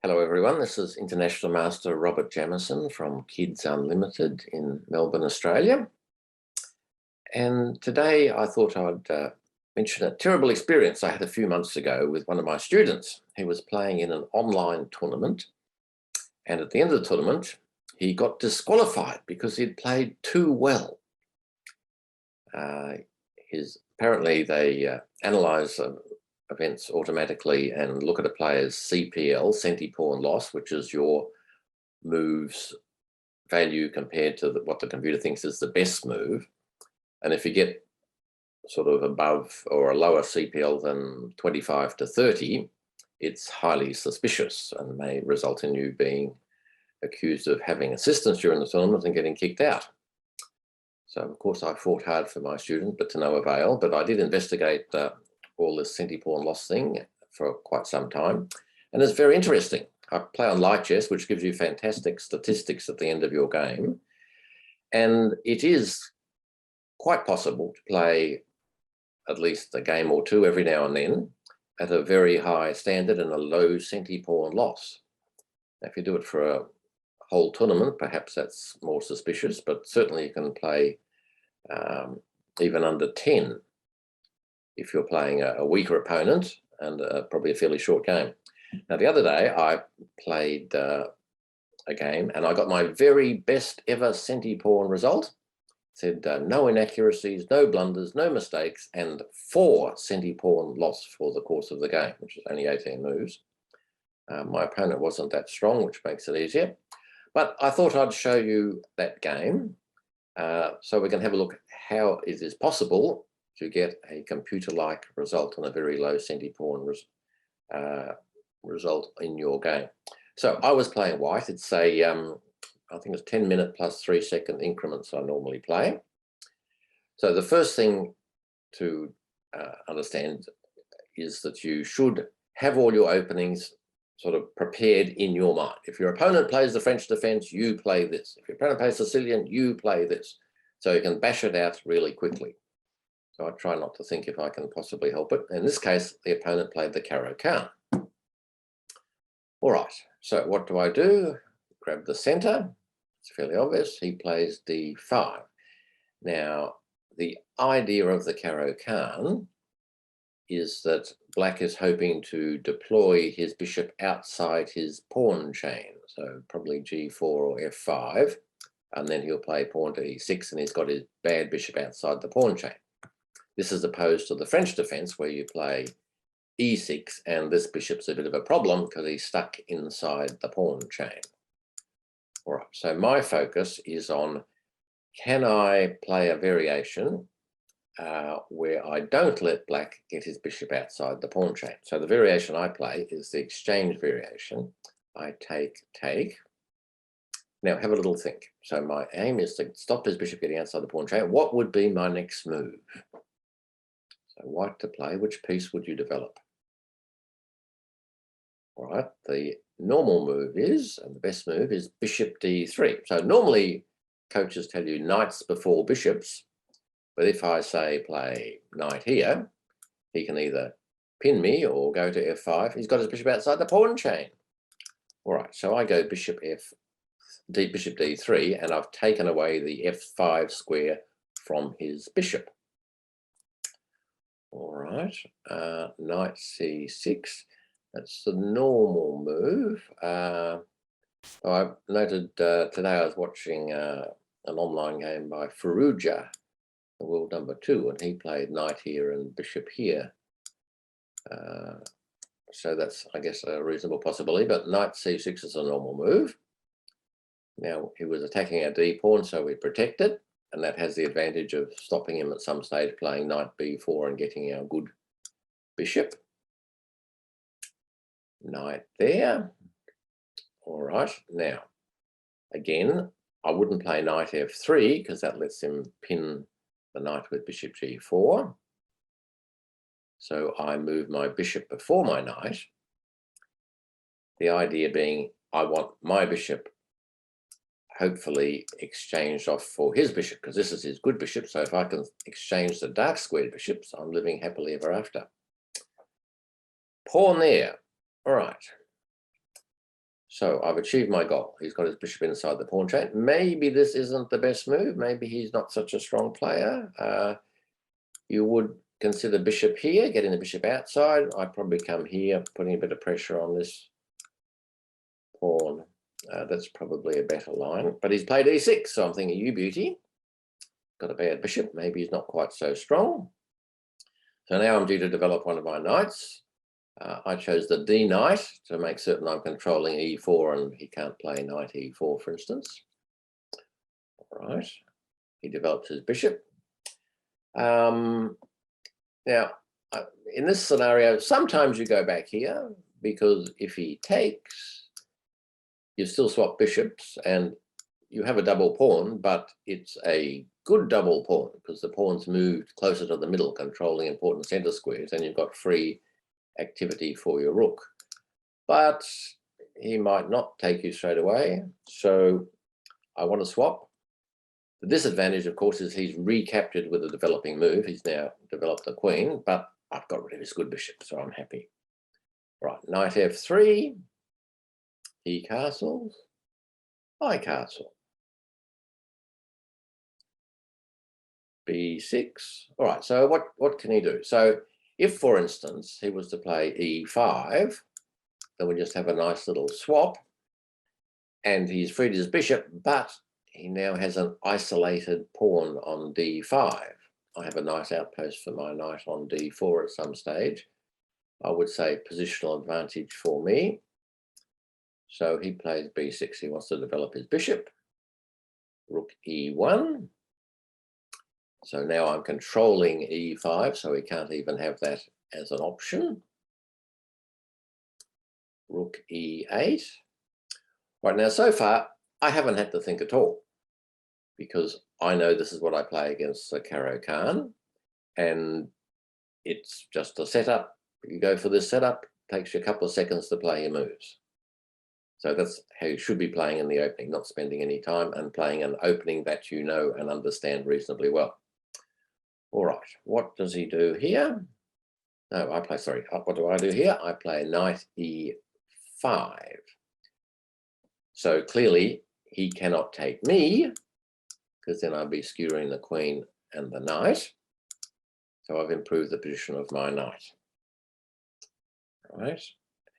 Hello everyone, this is International Master Robert Jamieson from Kids Unlimited in Melbourne, Australia. And today I thought I'd mention a terrible experience I had a few months ago with one of my students. He was playing in an online tournament, and at the end of the tournament he got disqualified because he'd played too well. Apparently they analyse events automatically and look at a player's CPL, centi pawn loss, which is your move's value compared to what the computer thinks is the best move. And if you get sort of above or a lower CPL than 25 to 30, it's highly suspicious and may result in you being accused of having assistance during the tournament and getting kicked out. So, of course, I fought hard for my student, but to no avail. But I did investigate all this centi pawn loss thing for quite some time. And it's very interesting. I play on Lichess, which gives you fantastic statistics at the end of your game. And it is quite possible to play at least a game or two every now and then at a very high standard and a low centi pawn loss. Now, if you do it for a whole tournament, perhaps that's more suspicious, but certainly you can play even under 10 if you're playing a weaker opponent and probably a fairly short game. Now, the other day I played a game and I got my very best ever centi pawn result. It said no inaccuracies, no blunders, no mistakes, and 4 centi pawn loss for the course of the game, which is only 18 moves. My opponent wasn't that strong, which makes it easier. But I thought I'd show you that game so we can have a look at how it is possible to get a computer-like result on a very low centi pawn result in your game. So I was playing white. It's a, I think it's 10-minute plus 3-second increments I normally play. So the first thing to understand is that you should have all your openings sort of prepared in your mind. If your opponent plays the French defense, you play this. If your opponent plays Sicilian, you play this. So you can bash it out really quickly. So I try not to think if I can possibly help it. In this case, the opponent played the Caro-Kann. All right, so what do? Grab the center. It's fairly obvious. He plays D5. Now, the idea of the Caro-Kann is that black is hoping to deploy his bishop outside his pawn chain. So probably G4 or F5, and then he'll play pawn to E6 and he's got his bad bishop outside the pawn chain. This is opposed to the French defense where you play E6 and this bishop's a bit of a problem because he's stuck inside the pawn chain. All right, so my focus is on, can I play a variation where I don't let black get his bishop outside the pawn chain? So the variation I play is the exchange variation. I take. Now have a little think. So my aim is to stop his bishop getting outside the pawn chain. What would be my next move? So white to play, which piece would you develop? All right, the normal move is, and the best move is bishop D3. So normally coaches tell you knights before bishops, but if I say play knight here, he can either pin me or go to F5. He's got his bishop outside the pawn chain. All right, so I go bishop D3, and I've taken away the F5 square from his bishop. All right, knight C6. That's the normal move. I noted today I was watching an online game by Faruja, the world number 2, and he played knight here and bishop here. So that's, I guess, a reasonable possibility, but knight C6 is a normal move. Now, he was attacking our D pawn, so we protect it, and that has the advantage of stopping him at some stage playing knight B4 and getting our good bishop. Knight there. All right, now, again, I wouldn't play knight F3 because that lets him pin the knight with bishop G4. So I move my bishop before my knight. The idea being I want my bishop hopefully exchanged off for his bishop because this is his good bishop. So if I can exchange the dark squared bishops, I'm living happily ever after. Pawn there. All right. So I've achieved my goal. He's got his bishop inside the pawn chain. Maybe this isn't the best move. Maybe he's not such a strong player. You would consider bishop here, getting the bishop outside. I'd probably come here, putting a bit of pressure on this pawn. That's probably a better line. But he's played e6, so I'm thinking, you beauty. Got a bad bishop. Maybe he's not quite so strong. So now I'm due to develop one of my knights. I chose the D knight to make certain I'm controlling e4 and he can't play knight e4, for instance. All right. He develops his bishop. Now, in this scenario, sometimes you go back here because if he takes, you still swap bishops and you have a double pawn, but it's a good double pawn because the pawn's moved closer to the middle, controlling important center squares, and you've got free activity for your rook. But he might not take you straight away, so I want to swap. The disadvantage, of course, is he's recaptured with a developing move. He's now developed the queen, but I've got rid of his good bishop, so I'm happy. Right, knight f3, he castles, I castle. b6. All right, so what can he do? So if, for instance, he was to play e5, then we just have a nice little swap, and he's freed his bishop, but he now has an isolated pawn on d5. I have a nice outpost for my knight on d4 at some stage. I would say positional advantage for me. So he plays b6. He wants to develop his bishop. Rook e1. So now I'm controlling e5, so he can't even have that as an option. Rook e8. Right, now so far, I haven't had to think at all because I know this is what I play against Caro-Kann, and it's just a setup. You go for this setup, takes you a couple of seconds to play your moves. So that's how you should be playing in the opening, not spending any time and playing an opening that you know and understand reasonably well. All right, what does he do here? No, what do I do here? I play knight e5. So clearly he cannot take me because then I'd be skewering the queen and the knight. So I've improved the position of my knight. All right,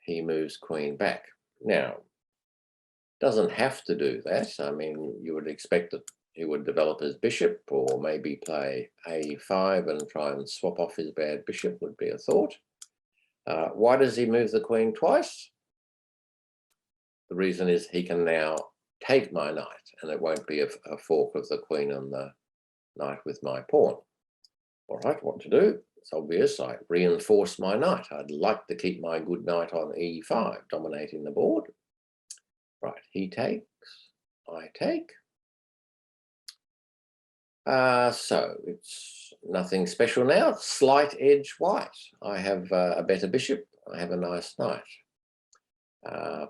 he moves queen back. Now, doesn't have to do that. I mean, you would expect that he would develop his bishop or maybe play a5 and try and swap off his bad bishop would be a thought. Why does he move the queen twice? The reason is he can now take my knight and it won't be a fork of the queen and the knight with my pawn. All right, what to do? It's obvious. I reinforce my knight. I'd like to keep my good knight on e5, dominating the board. Right, he takes, I take. So it's nothing special now. Slight edge white. I have a better bishop. I have a nice knight.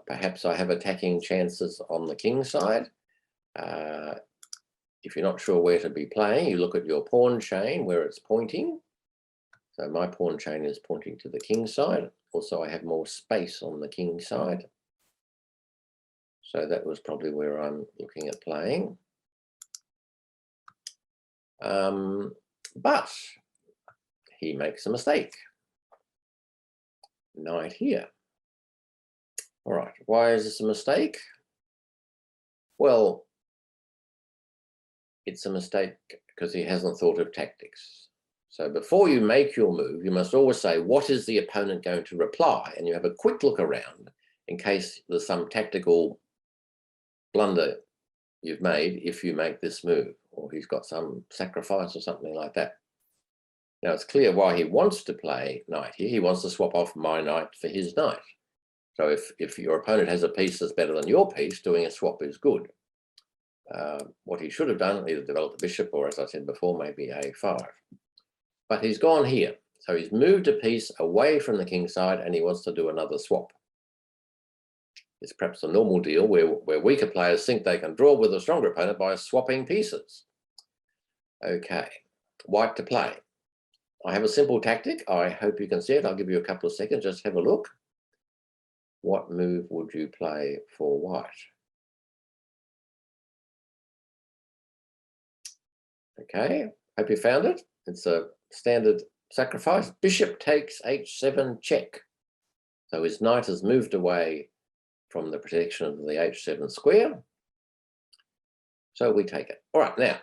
Perhaps I have attacking chances on the king side. If you're not sure where to be playing, you look at your pawn chain where it's pointing. So my pawn chain is pointing to the king side. Also, I have more space on the king side. So that was probably where I'm looking at playing. But he makes a mistake. Knight here. All right, why is this a mistake? Well, it's a mistake because he hasn't thought of tactics. So before you make your move, you must always say, what is the opponent going to reply? And you have a quick look around in case there's some tactical blunder you've made if you make this move, or he's got some sacrifice or something like that. Now it's clear why he wants to play knight here. He wants to swap off my knight for his knight. So if your opponent has a piece that's better than your piece, doing a swap is good. What he should have done, either develop the bishop or, as I said before, maybe a5. But he's gone here. So he's moved a piece away from the king side and he wants to do another swap. It's perhaps a normal deal where weaker players think they can draw with a stronger opponent by swapping pieces. Okay, white to play. I have a simple tactic. I hope you can see it. I'll give you a couple of seconds. Just have a look. what move would you play for white? Okay, hope you found it. It's a standard sacrifice. Bishop takes h7 check. So his knight has moved away from the protection of the h7 square. So we take it. All right, now,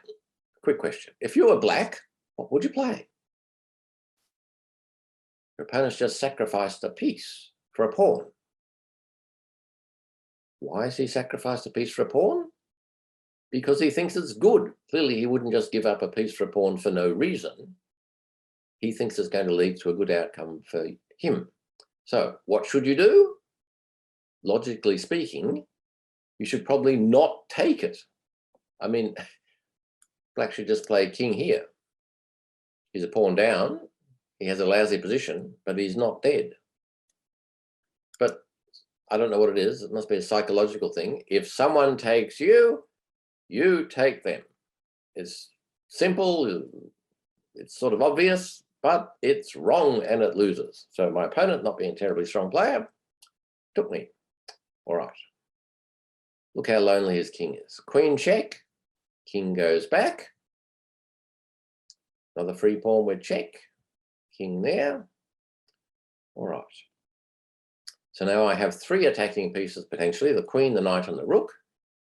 quick question. If you were black, what would you play? Your opponent's just sacrificed a piece for a pawn. Why has he sacrificed a piece for a pawn? Because he thinks it's good. Clearly, he wouldn't just give up a piece for a pawn for no reason. He thinks it's going to lead to a good outcome for him. So what should you do? Logically speaking, you should probably not take it. I mean, black should just play king here. He's a pawn down. He has a lousy position, but he's not dead. But I don't know what it is. It must be a psychological thing. If someone takes you, you take them. It's simple. It's sort of obvious, but it's wrong and it loses. So my opponent, not being a terribly strong player, took me. All right. Look how lonely his king is. Queen check. King goes back. Another free pawn with check. King there. All right. So now I have 3 attacking pieces potentially, the queen, the knight, and the rook,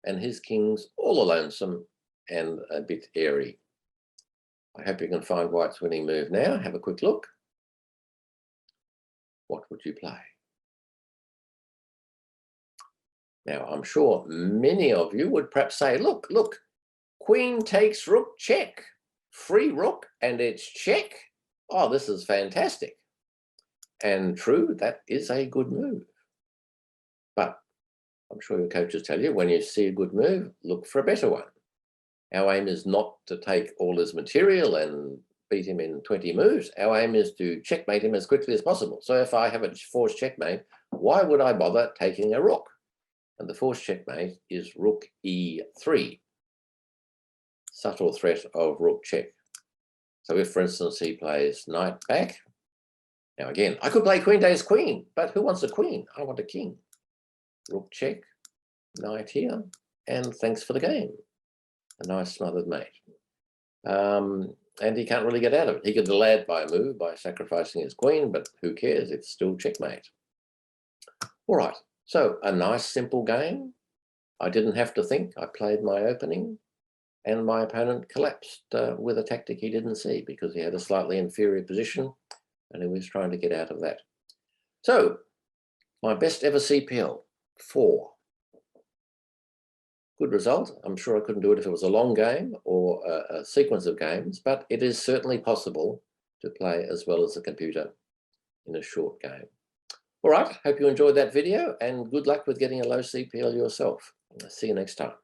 and his king's all lonesome and a bit airy. I hope you can find white's winning move now. Have a quick look. What would you play? Now, I'm sure many of you would perhaps say, look, queen takes rook check, free rook, and it's check. Oh, this is fantastic. And true, that is a good move. But I'm sure your coaches tell you, when you see a good move, look for a better one. Our aim is not to take all his material and beat him in 20 moves. Our aim is to checkmate him as quickly as possible. So if I have a forced checkmate, why would I bother taking a rook? And the forced checkmate is rook e3. Subtle threat of rook check. So if, for instance, he plays knight back, now again, I could play queen takes queen, but who wants a queen? I want a king. Rook check, knight here, and thanks for the game. A nice smothered mate. And he can't really get out of it. He could delay it by a move, by sacrificing his queen, but who cares? It's still checkmate. All right, so a nice simple game. I didn't have to think. I played my opening, and my opponent collapsed with a tactic he didn't see because he had a slightly inferior position, and he was trying to get out of that. So, my best ever CPL, 4. Good result. I'm sure I couldn't do it if it was a long game or a sequence of games, but it is certainly possible to play as well as a computer in a short game. All right, hope you enjoyed that video and good luck with getting a low CPL yourself. See you next time.